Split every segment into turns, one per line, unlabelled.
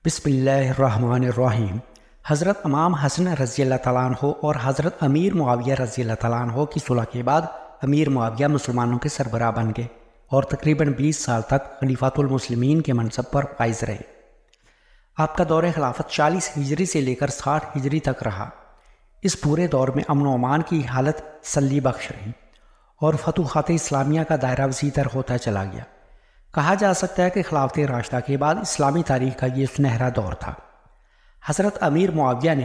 بسم اللہ الرحمن الرحیم۔ حضرت امام حسن رضی اللہ تعالیٰ عنہ اور حضرت امیر معاویہ رضی اللہ تعالیٰ عنہ کی صلح کے بعد امیر معاویہ مسلمانوں کے سربراہ بن گئے اور تقریباً 20 سال تک خلیفۃ المسلمین کے منصب پر فائز رہے۔ آپ کا دور خلافت 40 ہجری سے لے کر 60 ہجری تک رہا۔ اس پورے دور میں امن و امان کی حالت تسلی بخش رہی اور فتوحات اسلامیہ کا دائرہ وسیع تر ہوتا چلا گیا۔ کہا جا سکتا ہے کہ خلافت راشدہ کے بعد اسلامی تاریخ کا یہ سنہرا دور تھا۔ حضرت امیر معاویہ نے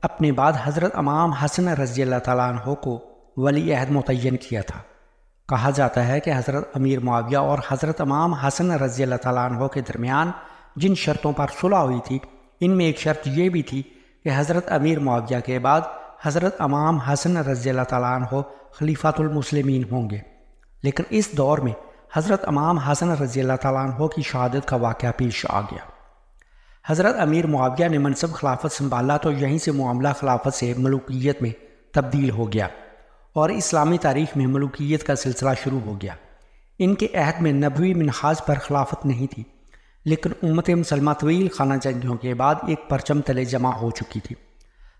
اپنے بعد حضرت امام حسن رضی اللہ تعالیٰ عنہ کو ولی عہد متعین کیا تھا۔ کہا جاتا ہے کہ حضرت امیر معاویہ اور حضرت امام حسن رضی اللہ تعالیٰ عنہ کے درمیان جن شرطوں پر صلح ہوئی تھی، ان میں ایک شرط یہ بھی تھی کہ حضرت امیر معاویہ کے بعد حضرت امام حسن رضی اللہ تعالیٰ عنہ خلیفۃ المسلمین ہوں گے، لیکن اس دور میں حضرت امام حسن رضی اللہ تعالیٰ عنہ کی شہادت کا واقعہ پیش آ گیا۔ حضرت امیر معاویہ نے منصب خلافت سنبھالا تو یہیں سے معاملہ خلافت سے ملوکیت میں تبدیل ہو گیا اور اسلامی تاریخ میں ملوکیت کا سلسلہ شروع ہو گیا۔ ان کے عہد میں نبوی منہاج پر خلافت نہیں تھی، لیکن امت مسلمہ طویل خانہ جنگیوں کے بعد ایک پرچم تلے جمع ہو چکی تھی۔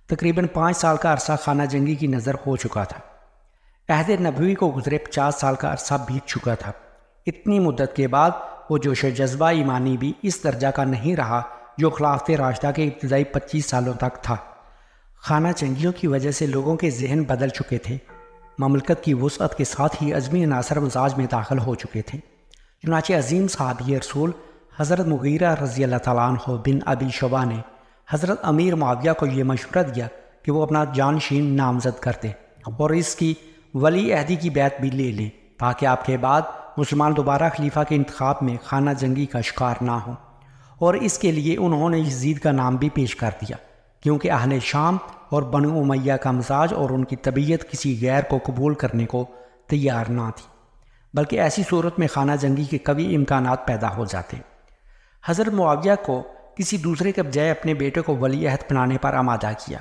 تقریباً 5 سال کا عرصہ خانہ جنگی کی نظر ہو چکا تھا۔ عہد نبوی کو گزرے 50 سال کا عرصہ بیت چکا تھا۔ اتنی مدت کے بعد وہ جوش و جذبہ ایمانی بھی اس درجہ کا نہیں رہا جو خلافت راشدہ کے ابتدائی 25 سالوں تک تھا۔ خانہ جنگیوں کی وجہ سے لوگوں کے ذہن بدل چکے تھے، مملکت کی وسعت کے ساتھ ہی عزمی عناصر مزاج میں داخل ہو چکے تھے۔ چنانچہ عظیم صحابی رسول حضرت مغیرہ رضی اللہ تعالیٰ عنہ بن ابی شیبہ نے حضرت امیر معاویہ کو یہ مشورہ دیا کہ وہ اپنا جانشین نامزد کر دیں اور اس کی ولی عہدی کی بیعت بھی لے لیں تاکہ آپ کے بعد مسلمان دوبارہ خلیفہ کے انتخاب میں خانہ جنگی کا شکار نہ ہوں، اور اس کے لیے انہوں نے یزید کا نام بھی پیش کر دیا، کیونکہ اہل شام اور بنو امیہ کا مزاج اور ان کی طبیعت کسی غیر کو قبول کرنے کو تیار نہ تھی، بلکہ ایسی صورت میں خانہ جنگی کے قوی امکانات پیدا ہو جاتے۔ حضرت معاویہ کو کسی دوسرے کے بجائے اپنے بیٹے کو ولی عہد بنانے پر آمادہ کیا۔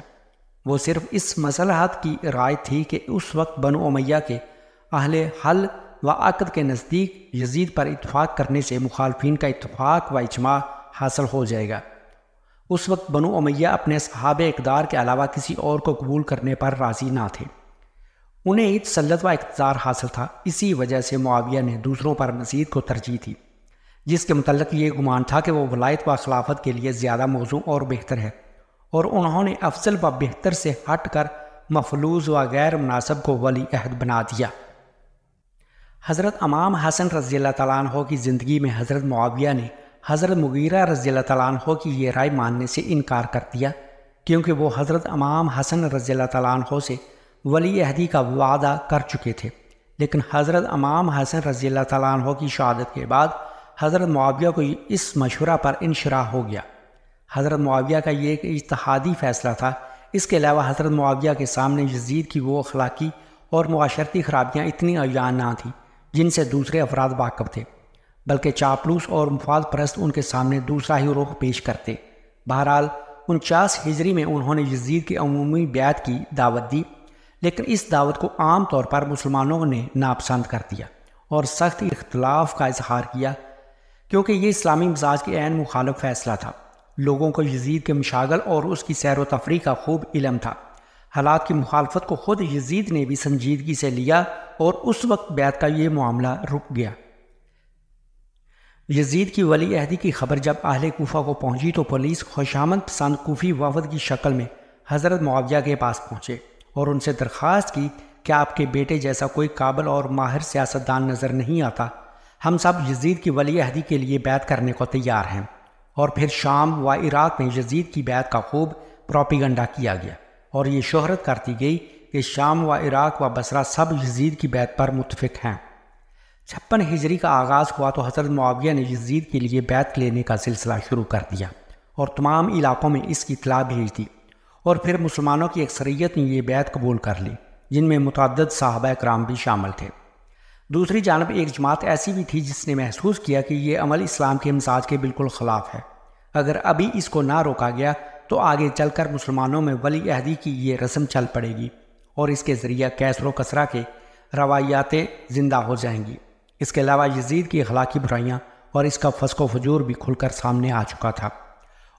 وہ صرف اس مصلحت کی رائے تھی کہ اس وقت بنو امیہ کے اہل حل و عقد کے نزدیک یزید پر اتفاق کرنے سے مخالفین کا اتفاق و اجماع حاصل ہو جائے گا۔ اس وقت بنو امیہ اپنے اصحاب اقدار کے علاوہ کسی اور کو قبول کرنے پر راضی نہ تھے۔ انہیں ہی تسلط و اقتدار حاصل تھا، اسی وجہ سے معاویہ نے دوسروں پر مزید کو ترجیح دی، جس کے متعلق یہ گمان تھا کہ وہ ولایت و خلافت کے لیے زیادہ موزوں اور بہتر ہے، اور انہوں نے افضل و بہتر سے ہٹ کر مفلوج و غیر مناسب کو ولی عہد بنا دیا۔ حضرت امام حسن رضی اللہ تعالیٰ عنہ کی زندگی میں حضرت معاویہ نے حضرت مغیرہ رضی اللہ تعالیٰ عنہ کی یہ رائے ماننے سے انکار کر دیا، کیونکہ وہ حضرت امام حسن رضی اللہ تعالیٰ عنہ سے ولی عہدی کا وعدہ کر چکے تھے۔ لیکن حضرت امام حسن رضی اللہ تعالیٰ عنہ کی شہادت کے بعد حضرت معاویہ کو اس مشورہ پر انشراح ہو گیا۔ حضرت معاویہ کا یہ ایک اجتہادی فیصلہ تھا۔ اس کے علاوہ حضرت معاویہ کے سامنے یزید کی وہ اخلاقی اور معاشرتی خرابیاں اتنی عیاں نہ تھیں جن سے دوسرے افراد واقف تھے، بلکہ چاپلوس اور مفاد پرست ان کے سامنے دوسرا ہی رخ پیش کرتے۔ بہرحال 49 ہجری میں انہوں نے یزید کی عمومی بیعت کی دعوت دی، لیکن اس دعوت کو عام طور پر مسلمانوں نے ناپسند کر دیا اور سخت اختلاف کا اظہار کیا، کیونکہ یہ اسلامی مزاج کے عین مخالف فیصلہ تھا۔ لوگوں کو یزید کے مشاغل اور اس کی سیر و تفریح کا خوب علم تھا۔ حالات کی مخالفت کو خود یزید نے بھی سنجیدگی سے لیا اور اس وقت بیعت کا یہ معاملہ رک گیا۔ یزید کی ولی عہدی کی خبر جب اہل کوفہ کو پہنچی تو پولیس خوشامد پسند کوفی وفد کی شکل میں حضرت معاویہ کے پاس پہنچے اور ان سے درخواست کی کہ آپ کے بیٹے جیسا کوئی قابل اور ماہر سیاستدان نظر نہیں آتا، ہم سب یزید کی ولی عہدی کے لیے بیعت کرنے کو تیار ہیں۔ اور پھر شام و عراق میں یزید کی بیعت کا خوب پروپیگنڈا کیا گیا اور یہ شہرت کرتی گئی کہ شام و عراق و بصرہ سب یزید کی بیعت پر متفق ہیں۔ 56 ہجری کا آغاز ہوا تو حضرت معاویہ نے یزید کے لیے بیعت لینے کا سلسلہ شروع کر دیا اور تمام علاقوں میں اس کی اطلاع بھیج دی، اور پھر مسلمانوں کی اکثریت نے یہ بیعت قبول کر لی، جن میں متعدد صحابہ کرام بھی شامل تھے۔ دوسری جانب ایک جماعت ایسی بھی تھی جس نے محسوس کیا کہ یہ عمل اسلام کے مزاج کے بالکل خلاف ہے، اگر ابھی اس کو نہ روکا گیا تو آگے چل کر مسلمانوں میں ولی عہدی کی یہ رسم چل پڑے گی اور اس کے ذریعہ کیسر و کسرہ کے روایات زندہ ہو جائیں گی۔ اس کے علاوہ یزید کی اخلاقی برائیاں اور اس کا فسق و فجور بھی کھل کر سامنے آ چکا تھا،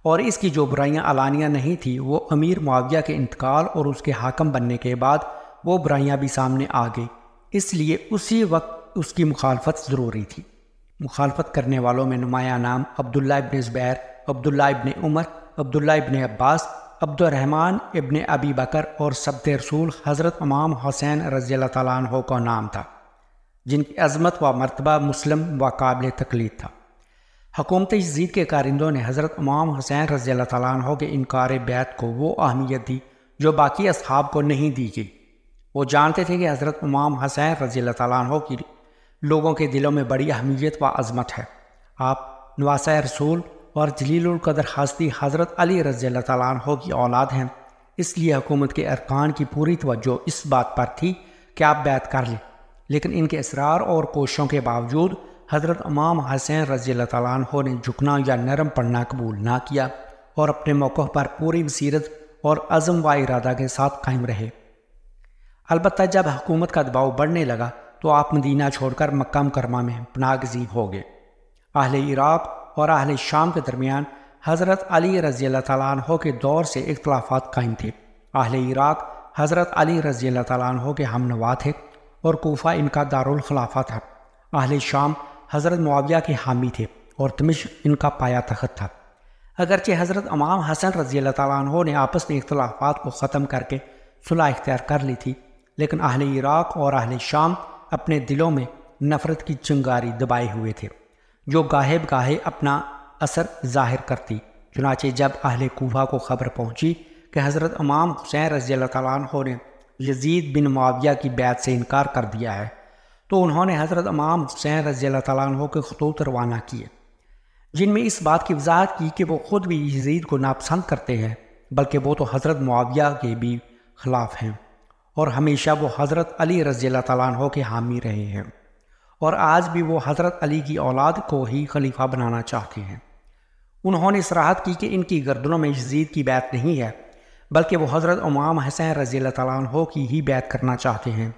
اور اس کی جو برائیاں علانیہ نہیں تھیں وہ امیر معاویہ کے انتقال اور اس کے حاکم بننے کے بعد وہ برائیاں بھی سامنے آ گئی، اس لیے اسی وقت اس کی مخالفت ضروری تھی۔ مخالفت کرنے والوں میں نمایاں نام عبداللہ ابن زبیر، عبداللہ ابن عمر، عبداللہ ابن عباس، عبد الرحمن ابن ابی بکر اور سبط رسول حضرت امام حسین رضی اللہ تعالیٰ عنہ کا نام تھا، جن کی عظمت و مرتبہ مسلم و قابل تقلید تھا۔ حکومت یزید کے کارندوں نے حضرت امام حسین رضی اللہ تعالیٰ عنہ کے انکار بیعت کو وہ اہمیت دی جو باقی اصحاب کو نہیں دی گئی۔ وہ جانتے تھے کہ حضرت امام حسین رضی اللہ تعالیٰ عنہ کی لوگوں کے دلوں میں بڑی اہمیت و عظمت ہے۔ آپ نواسۂ رسول اور جلیل القدر ہستی حضرت علی رضی اللہ تعالیٰ عنہ کی اولاد ہیں، اس لیے حکومت کے ارکان کی پوری توجہ اس بات پر تھی کہ آپ بیعت کر لیں، لیکن ان کے اصرار اور کوششوں کے باوجود حضرت امام حسین رضی اللہ تعالیٰ عنہ نے جھکنا یا نرم پڑنا قبول نہ کیا اور اپنے موقع پر پوری بصیرت اور عزم و ارادہ کے ساتھ قائم رہے۔ البتہ جب حکومت کا دباؤ بڑھنے لگا تو آپ مدینہ چھوڑ کر مکہ مکرمہ میں پناہ گزین ہو گئے۔ اہل عراق اور اہل شام کے درمیان حضرت علی رضی اللہ تعالیٰ عنہ کے دور سے اختلافات قائم تھے۔ اہل عراق حضرت علی رضی اللہ تعالیٰ عنہ کے ہم نوا تھے اور کوفہ ان کا دارالخلافہ تھا۔ اہل شام حضرت معاویہ کے حامی تھے اور دمشق ان کا پایا تخت تھا۔ اگرچہ حضرت امام حسن رضی اللہ تعالیٰ عنہ نے آپس میں اختلافات کو ختم کر کے صلح اختیار کر لی تھی، لیکن اہل عراق اور اہل شام اپنے دلوں میں نفرت کی چنگاری دبائے ہوئے تھے جو گاہے بگاہے اپنا اثر ظاہر کرتی۔ چنانچہ جب اہل کوفہ کو خبر پہنچی کہ حضرت امام حسین رضی اللہ تعالیٰ عنہ نے یزید بن معاویہ کی بیعت سے انکار کر دیا ہے تو انہوں نے حضرت امام حسین رضی اللہ تعالیٰ عنہ کے خطوط روانہ کیے، جن میں اس بات کی وضاحت کی کہ وہ خود بھی یزید کو ناپسند کرتے ہیں، بلکہ وہ تو حضرت معاویہ کے بھی خلاف ہیں اور ہمیشہ وہ حضرت علی رضی اللہ تعالیٰ عنہ کے حامی رہے ہیں، اور آج بھی وہ حضرت علی کی اولاد کو ہی خلیفہ بنانا چاہتے ہیں۔ انہوں نے صراحت کی کہ ان کی گردنوں میں یزید کی بیعت نہیں ہے، بلکہ وہ حضرت امام حسین رضی اللہ تعالیٰ عنہ کی ہی بیعت کرنا چاہتے ہیں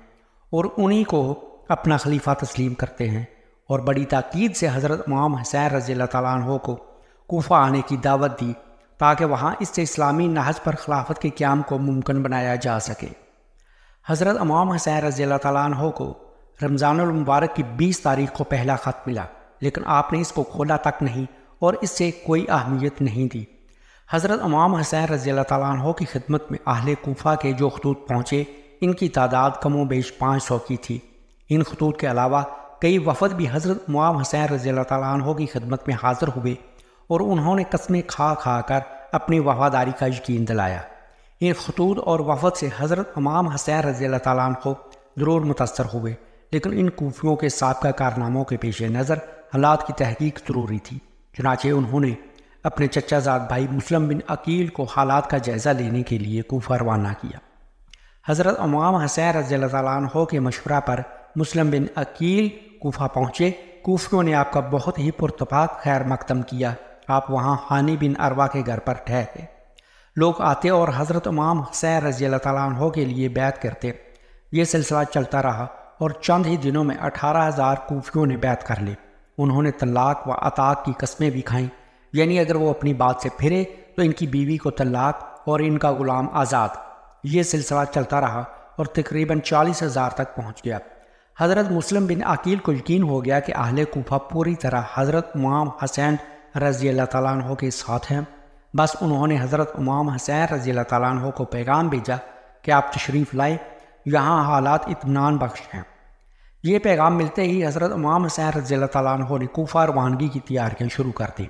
اور انہی کو اپنا خلیفہ تسلیم کرتے ہیں، اور بڑی تاکید سے حضرت امام حسین رضی اللہ تعالیٰ عنہ کو کوفہ آنے کی دعوت دی تاکہ وہاں اس سے اسلامی نہج پر خلافت کے قیام کو ممکن بنایا جا سکے۔ حضرت امام حسین رضی اللہ تعالیٰ عنہ کو رمضان المبارک کی 20 تاریخ کو پہلا خط ملا، لیکن آپ نے اس کو کھولا تک نہیں اور اس سے کوئی اہمیت نہیں دی۔ حضرت امام حسین رضی اللہ تعالیٰ عنہ کی خدمت میں اہل کوفہ کے جو خطوط پہنچے ان کی تعداد کم و بیش 500 کی تھی۔ ان خطوط کے علاوہ کئی وفد بھی حضرت امام حسین رضی اللہ تعالیٰ عنہ کی خدمت میں حاضر ہوئے اور انہوں نے قسمیں کھا کھا کر اپنی وفاداری کا یقین دلایا۔ ان خطوط اور وفد سے حضرت امام حسین رضی اللہ تعالیٰ عنہ ضرور متاثر ہوئے، لیکن ان کوفیوں کے سابقہ کارناموں کے پیش نظر حالات کی تحقیق ضروری تھی۔ چنانچہ انہوں نے اپنے چچا زاد بھائی مسلم بن عقیل کو حالات کا جائزہ لینے کے لیے کوفہ روانہ کیا۔ حضرت امام حسین رضی اللہ تعالیٰ عنہ کے مشورہ پر مسلم بن عقیل کوفہ پہنچے۔ کوفیوں نے آپ کا بہت ہی پرتپاک خیر مقدم کیا۔ آپ وہاں حانی بن عروہ کے گھر پر ٹھہرے۔ لوگ آتے اور حضرت امام حسین رضی اللہ تعالیٰ عنہ کے لیے بیعت کرتے۔ یہ سلسلہ چلتا رہا اور چند ہی دنوں میں 18,000 کوفیوں نے بیعت کر لی۔ انہوں نے طلاق و عتاق کی قسمیں بھی کھائیں، یعنی اگر وہ اپنی بات سے پھرے تو ان کی بیوی کو طلاق اور ان کا غلام آزاد۔ یہ سلسلہ چلتا رہا اور تقریباً 40,000 تک پہنچ گیا۔ حضرت مسلم بن عقیل کو یقین ہو گیا کہ اہل کوفہ پوری طرح حضرت امام حسین رضی اللہ تعالیٰ عنہ کے ساتھ ہیں۔ بس انہوں نے حضرت امام حسین رضی اللہ تعالیٰ عنہ کو پیغام بھیجا کہ آپ تشریف لائیں، یہاں حالات اطمینان بخش ہیں۔ یہ پیغام ملتے ہی حضرت امام حسین رضی اللہ تعالیٰ عنہ نے کوفہ روانگی کی تیاریاں شروع کر دیں۔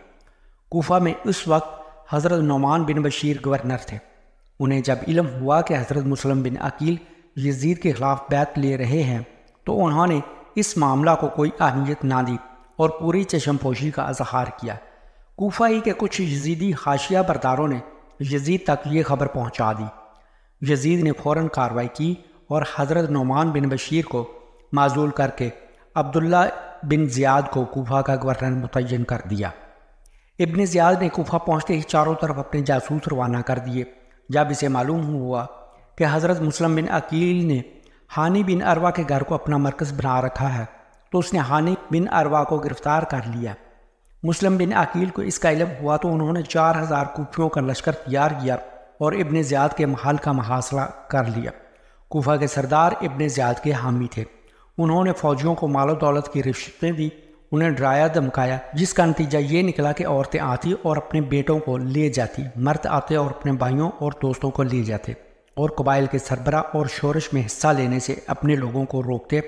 کوفہ میں اس وقت حضرت نعمان بن بشیر گورنر تھے۔ انہیں جب علم ہوا کہ حضرت مسلم بن عقیل یزید کے خلاف بیعت لے رہے ہیں تو انہوں نے اس معاملہ کو کوئی اہمیت نہ دی اور پوری چشم پوشی کا اظہار کیا۔ کوفہ ہی کے کچھ یزیدی حاشیہ برداروں نے یزید تک یہ خبر پہنچا دی۔ یزید نے فوراً کارروائی کی اور حضرت نعمان بن بشیر کو معزول کر کے عبداللہ بن زیاد کو کوفہ کا گورنر متعین کر دیا۔ ابن زیاد نے کوفہ پہنچتے ہی چاروں طرف اپنے جاسوس روانہ کر دیے۔ جب اسے معلوم ہوا کہ حضرت مسلم بن عقیل نے حانی بن عروہ کے گھر کو اپنا مرکز بنا رکھا ہے تو اس نے حانی بن عروہ کو گرفتار کر لیا۔ مسلم بن عقیل کو اس کا علم ہوا تو انہوں نے 4000 کوفیوں کا لشکر تیار کیا اور ابن زیاد کے محل کا محاصرہ کر لیا۔ کوفہ کے سردار ابن زیاد کے حامی تھے۔ انہوں نے فوجیوں کو مال و دولت کی رشوتیں دی، انہیں ڈرایا دھمکایا، جس کا نتیجہ یہ نکلا کہ عورتیں آتی اور اپنے بیٹوں کو لے جاتی، مرد آتے اور اپنے بھائیوں اور دوستوں کو لے جاتے، اور قبائل کے سربراہ اور شورش میں حصہ لینے سے اپنے لوگوں کو روکتے۔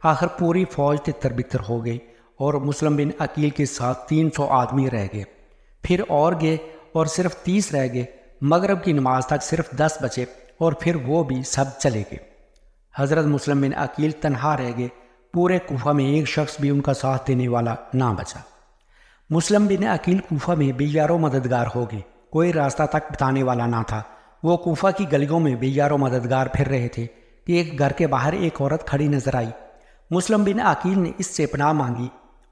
آخر پوری فوج تتر بتر ہو گئی اور مسلم بن عقیل کے ساتھ 300 آدمی رہ گئے۔ پھر اور گئے اور صرف 30 رہ گئے۔ مغرب کی نماز تک صرف 10 بچے اور پھر وہ بھی سب چلے گئے۔ حضرت مسلم بن عقیل تنہا رہ گئے۔ پورے کوفہ میں ایک شخص بھی ان کا ساتھ دینے والا نہ بچا۔ مسلم بن عقیل کوفہ میں بے یار و مددگار ہو گئے۔ کوئی راستہ تک بتانے والا نہ تھا۔ وہ کوفہ کی گلیوں میں بے یار و مددگار پھر رہے تھے کہ ایک گھر کے باہر ایک عورت کھڑی نظر آئی۔ مسلم بن عقیل نے اس سے پناہ مانگی۔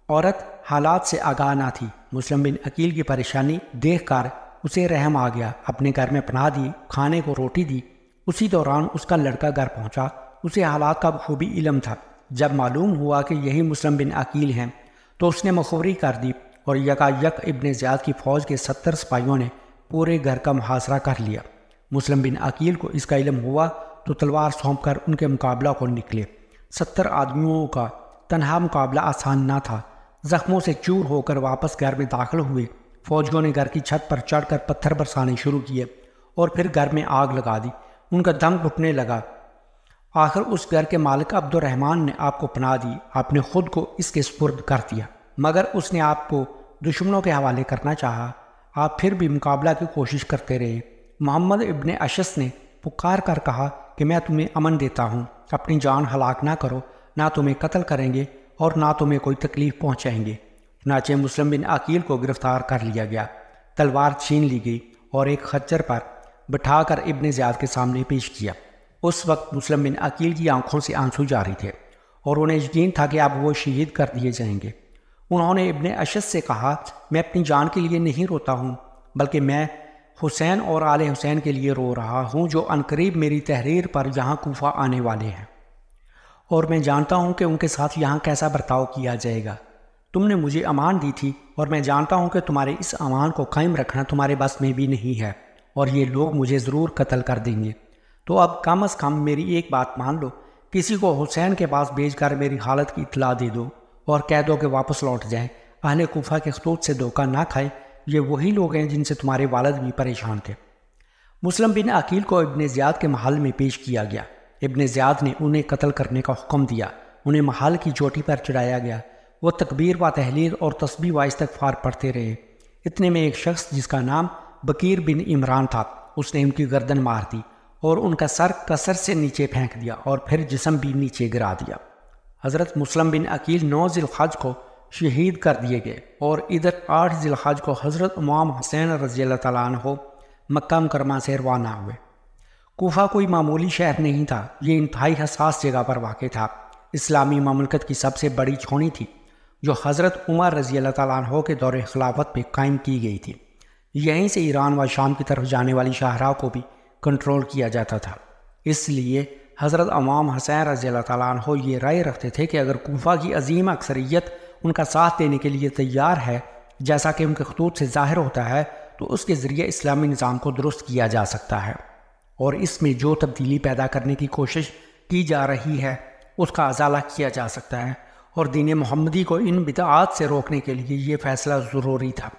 عورت حالات سے آگاہ نہ تھی۔ مسلم بن عقیل کی پریشانی دیکھ کر اسے رحم آ گیا، اپنے گھر میں پناہ دی، کھانے کو روٹی دی۔ اسی دوران اس کا لڑکا گھر پہنچا۔ اسے حالات کا بخوبی علم تھا۔ جب معلوم ہوا کہ یہی مسلم بن عقیل ہیں تو اس نے مخبری کر دی اور یکا یک ابن زیاد کی فوج کے 70 سپاہیوں نے پورے گھر کا محاصرہ کر لیا۔ مسلم بن عقیل کو اس کا علم ہوا تو تلوار سونپ کر ان کے مقابلہ کو نکلے۔ 70 آدمیوں کا تنہا مقابلہ آسان نہ تھا۔ زخموں سے چور ہو کر واپس گھر میں داخل ہوئے۔ فوجیوں نے گھر کی چھت پر چڑھ کر پتھر برسانے شروع کیے اور پھر گھر میں آگ لگا دی۔ ان کا دم گھٹنے لگا۔ آخر اس گھر کے مالک عبد الرحمن نے آپ کو پناہ دی۔ آپ نے خود کو اس کے سپرد کر دیا، مگر اس نے آپ کو دشمنوں کے حوالے کرنا چاہا۔ آپ پھر بھی مقابلہ کی کوشش کرتے رہے۔ محمد ابن اشس نے پکار کر کہا کہ میں تمہیں امن دیتا ہوں، اپنی جان ہلاک نہ کرو، نہ تمہیں قتل کریں گے اور نہ تمہیں کوئی تکلیف پہنچائیں گے۔ چنانچہ مسلم بن عقیل کو گرفتار کر لیا گیا، تلوار چھین لی گئی اور ایک خچر پر بٹھا کر ابن زیاد کے سامنے پیش کیا۔ اس وقت مسلم بن عقیل کی آنکھوں سے آنسو جاری تھے اور انہیں یقین تھا کہ اب وہ شہید کر دیے جائیں گے۔ انہوں نے ابن اشس سے کہا، میں اپنی جان کے لیے نہیں روتا ہوں، بلکہ میں حسین اور آل حسین کے لیے رو رہا ہوں، جو عنقریب میری تحریر پر یہاں کوفہ آنے والے ہیں، اور میں جانتا ہوں کہ ان کے ساتھ یہاں کیسا برتاؤ کیا جائے گا۔ تم نے مجھے امان دی تھی اور میں جانتا ہوں کہ تمہارے اس امان کو قائم رکھنا تمہارے بس میں بھی نہیں ہے، اور یہ لوگ مجھے ضرور قتل کر دیں گے۔ تو اب کم از کم میری ایک بات مان لو، کسی کو حسین کے پاس بھیج کر میری حالت کی اطلاع دے دو اور کہہ دو کہ واپس لوٹ جائیں۔ اہل کوفہ کے خطوط سے دھوکہ نہ کھائے، یہ وہی لوگ ہیں جن سے تمہارے والد بھی پریشان تھے۔ مسلم بن عقیل کو ابن زیاد کے محل میں پیش کیا گیا۔ ابن زیاد نے انہیں قتل کرنے کا حکم دیا۔ انہیں محل کی چوٹی پر چڑھایا گیا۔ وہ تکبیر و تحلیل اور تسبیح و استغفار پڑھتے رہے۔ اتنے میں ایک شخص جس کا نام بکیر بن عمران تھا، اس نے ان کی گردن مار دی اور ان کا سر کسر سے نیچے پھینک دیا اور پھر جسم بھی نیچے گرا دیا۔ حضرت مسلم بن عقیل 9 ذی الحج کو شہید کر دیے گئے اور ادھر 8 ذی الحج کو حضرت امام حسین رضی اللہ تعالیٰ عنہ مکہ مکرمہ سے روانہ ہوئے۔ کوفہ کوئی معمولی شہر نہیں تھا، یہ انتہائی حساس جگہ پر واقع تھا۔ اسلامی مملکت کی سب سے بڑی چھاؤنی تھی جو حضرت عمر رضی اللہ تعالیٰ عنہ کے دور خلافت میں قائم کی گئی تھی۔ یہیں سے ایران و شام کی طرف جانے والی شاہراہ کو بھی کنٹرول کیا جاتا تھا۔ اس لیے حضرت امام حسین رضی اللہ تعالیٰ عنہ یہ رائے رکھتے تھے کہ اگر کوفہ کی عظیم اکثریت ان کا ساتھ دینے کے لیے تیار ہے، جیسا کہ ان کے خطوط سے ظاہر ہوتا ہے، تو اس کے ذریعے اسلامی نظام کو درست کیا جا سکتا ہے، اور اس میں جو تبدیلی پیدا کرنے کی کوشش کی جا رہی ہے اس کا ازالہ کیا جا سکتا ہے، اور دین محمدی کو ان بدعات سے روکنے کے لیے یہ فیصلہ ضروری تھا۔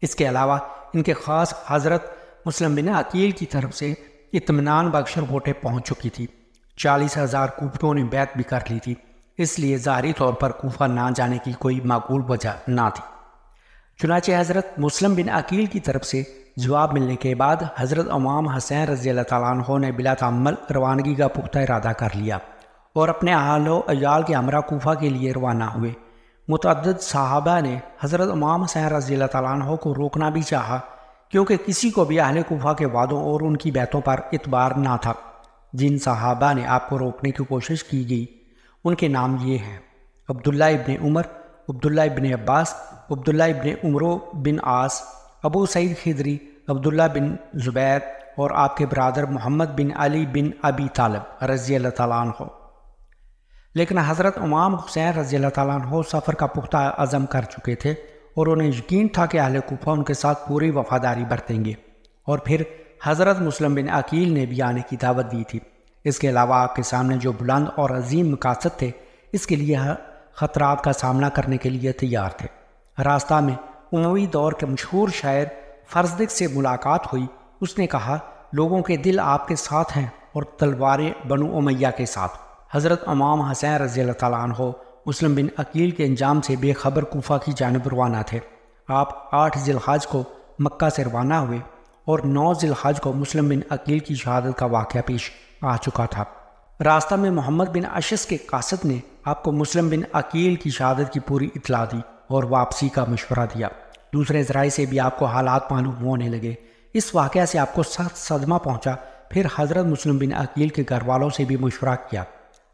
اس کے علاوہ ان کے خاص حضرت مسلم بن عقیل کی طرف سے اطمینان بخش رپورٹیں پہنچ چکی تھی۔ 40,000 کوفیوں نے بیعت بھی کر لی تھی، اس لیے ظاہری طور پر کوفہ نہ جانے کی کوئی معقول وجہ نہ تھی۔ چنانچہ حضرت مسلم بن عقیل کی طرف سے جواب ملنے کے بعد حضرت امام حسین رضی اللہ تعالیٰ عنہ نے بلا تعمل روانگی کا پختہ ارادہ کر لیا اور اپنے اہل و عیال کے ہمراہ کوفہ کے لیے روانہ ہوئے۔ متعدد صحابہ نے حضرت امام حسین رضی اللہ تعالیٰ عنہ کو روکنا بھی چاہا، کیونکہ کسی کو بھی اہل کوفہ کے وعدوں اور ان کی بیعتوں پر اعتبار نہ تھا۔ جن صحابہ نے آپ کو روکنے کی کوشش کی گئی ان کے نام یہ ہیں: عبداللہ ابن عمر، عبداللہ ابن عباس، عبداللہ ابن عمرو بن عاص، ابو سعید خدری، عبداللہ بن زبیر اور آپ کے برادر محمد بن علی بن ابی طالب رضی اللہ تعالیٰ عنہ۔ لیکن حضرت امام حسین رضی اللہ تعالیٰ عنہ سفر کا پختہ عزم کر چکے تھے اور انہیں یقین تھا کہ اہل کوفہ ان کے ساتھ پوری وفاداری برتیں گے۔ اور پھر حضرت مسلم بن عقیل نے بھی آنے کی دعوت دی تھی۔ اس کے علاوہ آپ کے سامنے جو بلند اور عظیم مقاصد تھے، اس کے لیے خطرات کا سامنا کرنے کے لیے تیار تھے۔ راستہ میں اموی دور کے مشہور شاعر فرزدق سے ملاقات ہوئی۔ اس نے کہا، لوگوں کے دل آپ کے ساتھ ہیں اور تلواریں بنو امیہ کے ساتھ۔ حضرت امام حسین رضی اللہ تعالیٰ عنہ مسلم بن عقیل کے انجام سے بے خبر کوفہ کی جانب روانہ تھے۔ آپ 8 ذی الحج کو مکہ سے روانہ ہوئے اور 9 ذی الحج کو مسلم بن عقیل کی شہادت کا واقعہ پیش آ چکا تھا۔ راستہ میں محمد بن اشعث کے قاصد نے آپ کو مسلم بن عقیل کی شہادت کی پوری اطلاع دی اور واپسی کا مشورہ دیا۔ دوسرے ذرائع سے بھی آپ کو حالات معلوم ہونے لگے۔ اس واقعہ سے آپ کو سخت صدمہ پہنچا۔ پھر حضرت مسلم بن عقیل کے گھر والوں سے بھی مشورہ کیا۔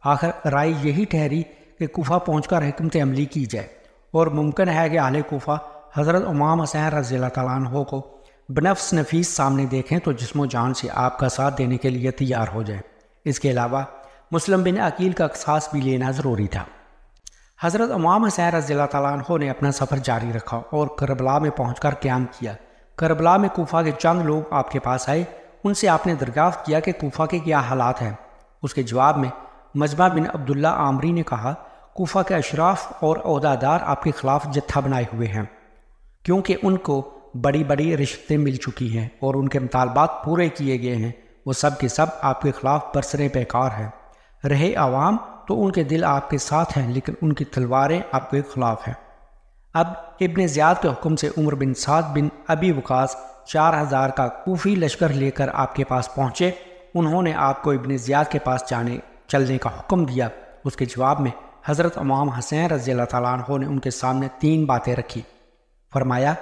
آخر رائے یہی ٹھہری کہ کوفہ پہنچ کر حکمت عملی کی جائے، اور ممکن ہے کہ اہل کوفہ حضرت امام حسین رضی اللہ تعالیٰ عنہ کو بنفس نفیس سامنے دیکھیں تو جسم و جان سے آپ کا ساتھ دینے کے لیے تیار ہو جائیں۔ اس کے علاوہ مسلم بن عقیل کا قصاص بھی لینا ضروری تھا۔ حضرت امام حسین رضی اللہ تعالیٰ عنہ نے اپنا سفر جاری رکھا اور کربلا میں پہنچ کر قیام کیا۔ کربلا میں کوفہ کے چند لوگ آپ کے پاس آئے۔ ان سے آپ نے دریافت کیا کہ کوفہ کے کیا حالات ہیں۔ اس کے جواب میں مجمع بن عبداللہ عامری نے کہا، کوفہ کے اشراف اور عہدیدار آپ کے خلاف جتھا بنائے ہوئے ہیں، کیونکہ ان کو بڑی بڑی رشوتیں مل چکی ہیں اور ان کے مطالبات پورے کیے گئے ہیں۔ وہ سب کے سب آپ کے خلاف برسر پیکار ہیں۔ رہے عوام تو ان کے دل آپ کے ساتھ ہیں، لیکن ان کی تلواریں آپ کے خلاف ہیں۔ اب ابن زیاد کے حکم سے عمر بن سعد بن ابی وقاص 4000 کا کوفی لشکر لے کر آپ کے پاس پہنچے۔ انہوں نے آپ کو ابن زیاد کے پاس چلنے کا حکم دیا۔ اس کے جواب میں حضرت امام حسین رضی اللہ تعالیٰ عنہ نے ان کے سامنے 3 باتیں رکھی۔ فرمایا،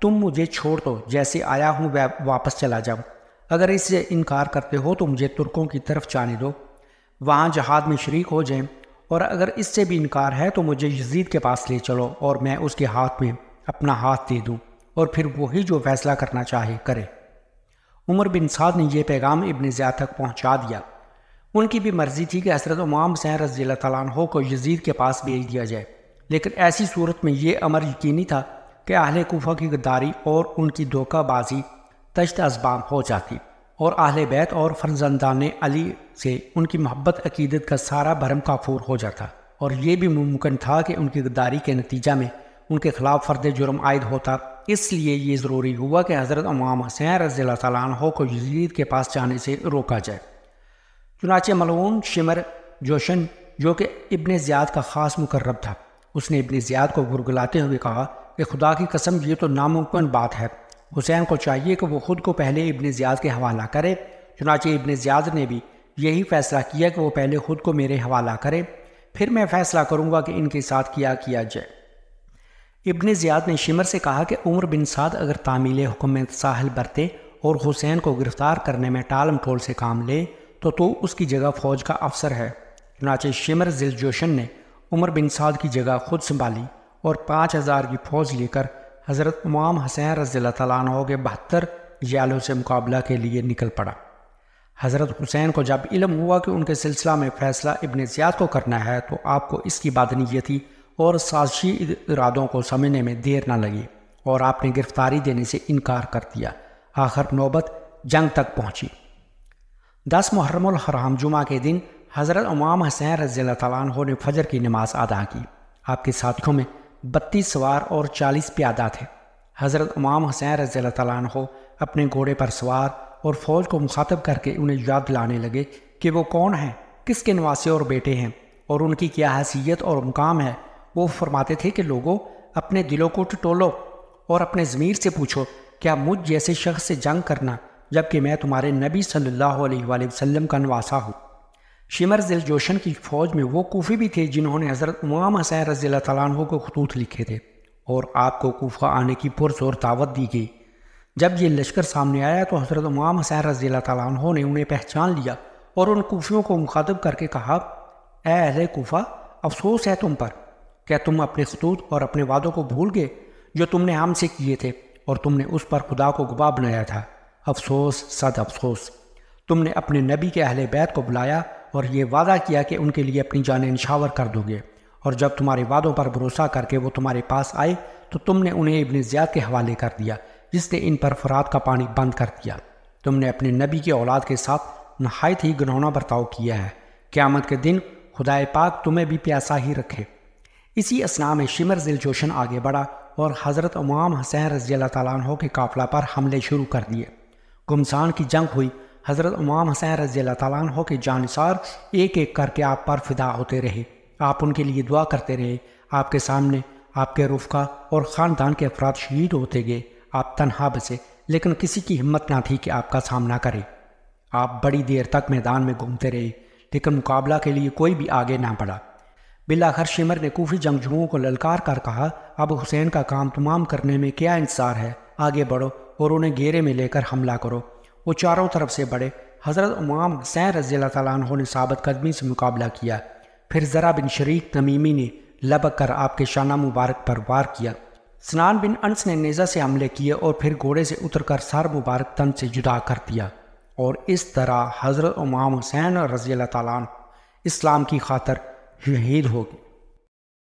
تم مجھے چھوڑ دو، جیسے آیا ہوں واپس چلا جاؤں۔ اگر اس سے انکار کرتے ہو تو مجھے ترکوں کی طرف جانے دو، وہاں جہاد میں شریک ہو جائیں، اور اگر اس سے بھی انکار ہے تو مجھے یزید کے پاس لے چلو اور میں اس کے ہاتھ میں اپنا ہاتھ دے دوں، اور پھر وہی جو فیصلہ کرنا چاہے کرے۔ عمر بن سعد نے یہ پیغام ابن زیاد تک پہنچا دیا۔ ان کی بھی مرضی تھی کہ حضرت امام حسین رضی اللہ تعالیٰ عنہ کو یزید کے پاس بھیج دیا جائے، لیکن ایسی صورت میں یہ امر یقینی تھا کہ اہل کوفہ کی غداری اور ان کی دھوکہ بازی تشت ازبام ہو جاتی، اور اہل بیت اور فرزندان علی سے ان کی محبت عقیدت کا سارا بھرم کافور ہو جاتا، اور یہ بھی ممکن تھا کہ ان کی غداری کے نتیجہ میں ان کے خلاف فرد جرم عائد ہوتا۔ اس لیے یہ ضروری ہوا کہ حضرت امام حسین رضی اللہ تعالیٰ عنہ کو یزید کے پاس جانے سے روکا جائے۔ چنانچہ ملعون شمر جوشن، جو کہ ابن زیاد کا خاص مقرب تھا، اس نے ابن زیاد کو گرگلاتے ہوئے کہا کہ خدا کی قسم یہ تو ناممکن بات ہے۔ حسین کو چاہیے کہ وہ خود کو پہلے ابن زیاد کے حوالہ کرے۔ چنانچہ ابن زیاد نے بھی یہی فیصلہ کیا کہ وہ پہلے خود کو میرے حوالہ کرے، پھر میں فیصلہ کروں گا کہ ان کے ساتھ کیا جائے۔ ابن زیاد نے شمر سے کہا کہ عمر بن سعد اگر تعمیل حکم میں ساحل برتے اور حسین کو گرفتار کرنے میں ٹال مٹول سے کام لے تو اس کی جگہ فوج کا افسر ہے۔ چنانچہ شمر ذی الجوشن نے عمر بن سعد کی جگہ خود سنبھالی اور 5000 کی فوج لے کر حضرت امام حسین رضی اللہ تعالیٰ عنہ کے 72 جیالوں سے مقابلہ کے لیے نکل پڑا۔ حضرت حسین کو جب علم ہوا کہ ان کے سلسلہ میں فیصلہ ابن زیاد کو کرنا ہے تو آپ کو اس کی بادنیتی اور سازشی ارادوں کو سمجھنے میں دیر نہ لگی، اور آپ نے گرفتاری دینے سے انکار کر دیا۔ آخر نوبت جنگ تک پہنچی۔ 10 محرم الحرام جمعہ کے دن حضرت امام حسین رضی اللہ تعالیٰ عنہ نے فجر کی نماز ادا کی۔ آپ کے ساتھیوں میں 32 سوار اور 40 پیادہ تھے۔ حضرت امام حسین رضی اللہ تعالیٰ عنہ اپنے گھوڑے پر سوار اور فوج کو مخاطب کر کے انہیں یاد دلانے لگے کہ وہ کون ہیں، کس کے نواسے اور بیٹے ہیں، اور ان کی کیا حیثیت اور مقام ہے۔ وہ فرماتے تھے کہ لوگوں، اپنے دلوں کو ٹٹولو اور اپنے ضمیر سے پوچھو، کیا مجھ جیسے شخص سے جنگ کرنا جبکہ میں تمہارے نبی صلی اللہ علیہ وآلہ وسلم کا نواسا ہوں۔ شمر ذی الجوشن کی فوج میں وہ کوفی بھی تھے جنہوں نے حضرت امام حسین رضی اللہ تعالیٰ عنہ کو خطوط لکھے تھے، اور آپ کو کوفہ آنے کی پرزور دعوت دی گئی۔ جب یہ لشکر سامنے آیا تو حضرت امام حسین رضی اللہ تعالیٰ عنہ نے انہیں پہچان لیا اور ان کوفیوں کو مخاطب کر کے کہا، اے اہل کوفہ، افسوس ہے تم پر، کیا تم اپنے خطوط اور اپنے وعدوں کو بھول گئے جو تم نے ہم سے کیے تھے، اور تم نے اس پر خدا کو گواہ بنایا تھا؟ افسوس، صد افسوس۔ تم نے اپنے نبی کے اہل بیت کو بلایا اور یہ وعدہ کیا کہ ان کے لیے اپنی جانیں نشاور کر دو گے، اور جب تمہارے وعدوں پر بھروسہ کر کے وہ تمہارے پاس آئے تو تم نے انہیں ابن زیاد کے حوالے کر دیا، جس نے ان پر فرات کا پانی بند کر دیا۔ تم نے اپنے نبی کی اولاد کے ساتھ نہایت ہی گناہنا برتاؤ کیا ہے۔ قیامت کے دن خدائے پاک تمہیں بھی پیاسا ہی رکھے۔ اسی اثناء میں شمر ذی الجوشن آگے بڑھا اور حضرت امام حسین رضی اللہ تعالیٰ عنہ کے قافلہ پر حملے شروع کر دیے۔ گمسان کی جنگ ہوئی۔ حضرت امام حسین رضی اللہ تعالیٰ عنہ کے جانثار ایک ایک کر کے آپ پر فدا ہوتے رہے۔ آپ ان کے لیے دعا کرتے رہے۔ آپ کے سامنے آپ کے رفقا اور خاندان کے افراد شہید ہوتے گئے۔ آپ تنہا بچے، لیکن کسی کی ہمت نہ تھی کہ آپ کا سامنا کرے۔ آپ بڑی دیر تک میدان میں گھومتے رہے، لیکن مقابلہ کے لیے کوئی بھی آگے نہ بڑھا۔ بالآخر شمر نے کوفی جنگجوؤں کو للکار کر کہا، اب حسین کا کام تمام کرنے میں کیا انتظار ہے؟ آگے بڑھو اور انہیں گھیرے میں لے کر حملہ کرو۔ وہ چاروں طرف سے بڑھے۔ حضرت امام حسین رضی اللہ تعالیٰ عنہ نے ثابت قدمی سے مقابلہ کیا۔ پھر ذرا بن شریک تمیمی نے لبک کر آپ کے شانہ مبارک پر وار کیا۔ سنان بن انس نے نیزہ سے حملے کیے اور پھر گھوڑے سے اتر کر سر مبارک تن سے جدا کر دیا، اور اس طرح حضرت امام حسین رضی اللہ تعالیٰ عنہ اسلام کی خاطر شہید ہو گئے۔